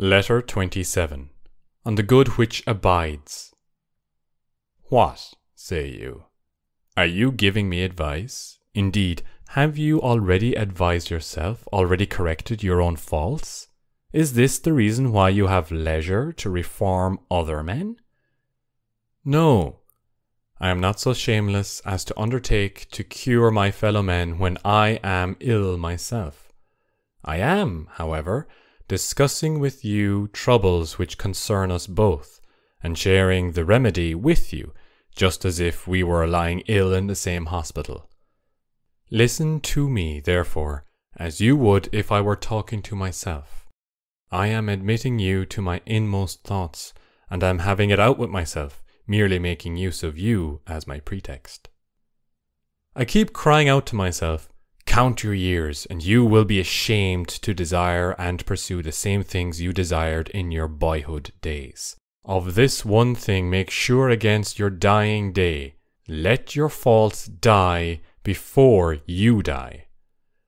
Letter 27. On the good which abides. What, say you? Are you giving me advice? Indeed, have you already advised yourself, already corrected your own faults? Is this the reason why you have leisure to reform other men? No, I am not so shameless as to undertake to cure my fellow men when I am ill myself. I am, however, discussing with you troubles which concern us both, and sharing the remedy with you, just as if we were lying ill in the same hospital. Listen to me, therefore, as you would if I were talking to myself. I am admitting you to my inmost thoughts, and am having it out with myself, merely making use of you as my pretext. I keep crying out to myself, count your years, and you will be ashamed to desire and pursue the same things you desired in your boyhood days. Of this one thing make sure against your dying day. Let your faults die before you die.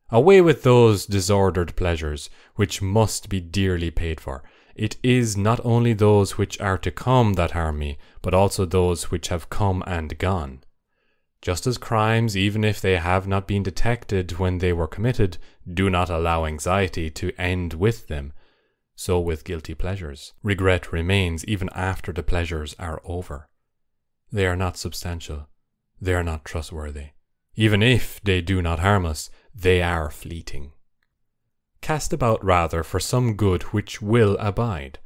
Away with those disordered pleasures, which must be dearly paid for. It is not only those which are to come that harm me, but also those which have come and gone. Just as crimes, even if they have not been detected when they were committed, do not allow anxiety to end with them, so with guilty pleasures. Regret remains even after the pleasures are over. They are not substantial. They are not trustworthy. Even if they do not harm us, they are fleeting. Cast about rather for some good which will abide.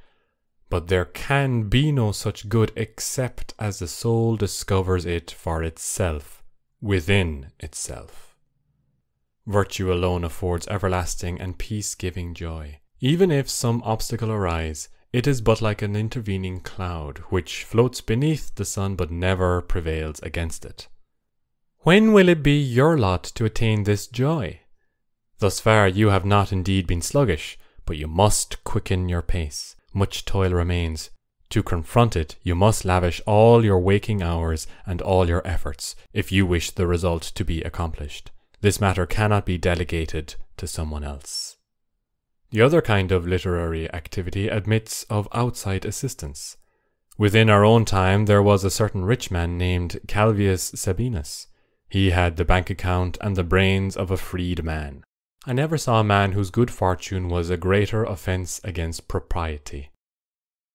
But there can be no such good except as the soul discovers it for itself, within itself. Virtue alone affords everlasting and peace-giving joy. Even if some obstacle arise, it is but like an intervening cloud, which floats beneath the sun but never prevails against it. When will it be your lot to attain this joy? Thus far you have not indeed been sluggish, but you must quicken your pace. Much toil remains. To confront it, you must lavish all your waking hours and all your efforts, if you wish the result to be accomplished. This matter cannot be delegated to someone else. The other kind of literary activity admits of outside assistance. Within our own time there was a certain rich man named Calvius Sabinus. He had the bank account and the brains of a freed man. I never saw a man whose good fortune was a greater offence against propriety.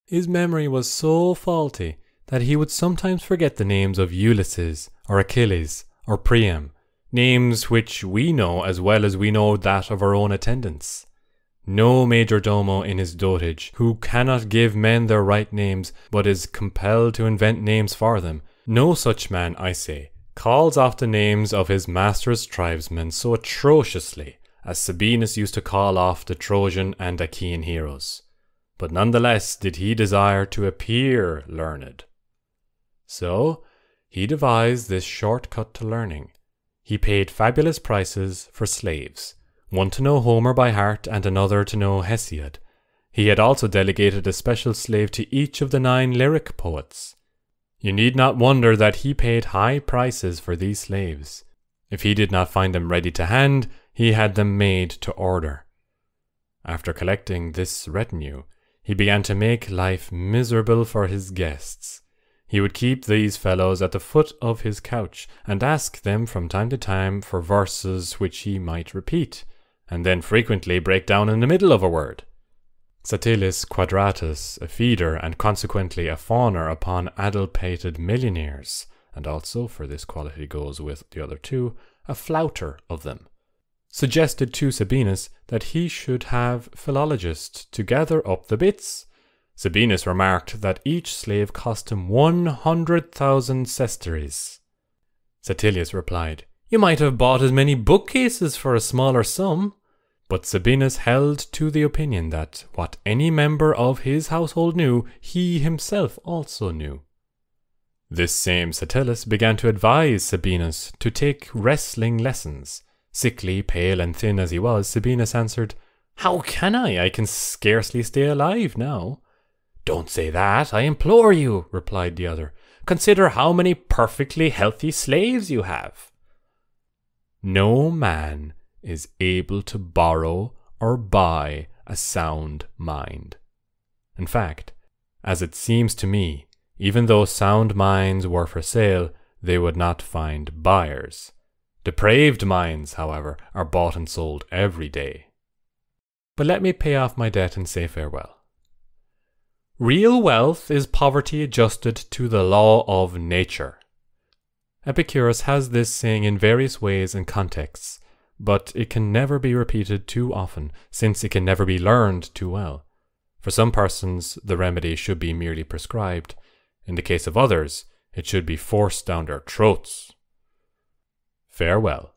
His memory was so faulty that he would sometimes forget the names of Ulysses, or Achilles, or Priam, names which we know as well as we know that of our own attendants. No major domo in his dotage, who cannot give men their right names, but is compelled to invent names for them, no such man, I say, calls off the names of his master's tribesmen so atrociously as Sabinus used to call off the Trojan and Achaean heroes. But nonetheless did he desire to appear learned. So he devised this shortcut to learning. He paid fabulous prices for slaves, one to know Homer by heart and another to know Hesiod. He had also delegated a special slave to each of the 9 lyric poets. You need not wonder that he paid high prices for these slaves. If he did not find them ready to hand, he had them made to order. After collecting this retinue, he began to make life miserable for his guests. He would keep these fellows at the foot of his couch, and ask them from time to time for verses which he might repeat, and then frequently break down in the middle of a word. Satilis Quadratus, a feeder and consequently a fawner upon adulpated millionaires, and also, for this quality goes with the other 2, a flouter of them, suggested to Sabinus that he should have philologists to gather up the bits. Sabinus remarked that each slave cost him 100,000 sesterces. Satilius replied, "You might have bought as many bookcases for a smaller sum." But Sabinus held to the opinion that what any member of his household knew, he himself also knew. This same Satilius began to advise Sabinus to take wrestling lessons. Sickly, pale, and thin as he was, Sabinus answered, "How can I? I can scarcely stay alive now." "Don't say that, I implore you," replied the other. "Consider how many perfectly healthy slaves you have." No man is able to borrow or buy a sound mind. In fact, as it seems to me, even though sound minds were for sale, they would not find buyers. Depraved minds, however, are bought and sold every day. But let me pay off my debt and say farewell. Real wealth is poverty adjusted to the law of nature. Epicurus has this saying in various ways and contexts, but it can never be repeated too often, since it can never be learned too well. For some persons, the remedy should be merely prescribed. In the case of others, it should be forced down their throats. Farewell.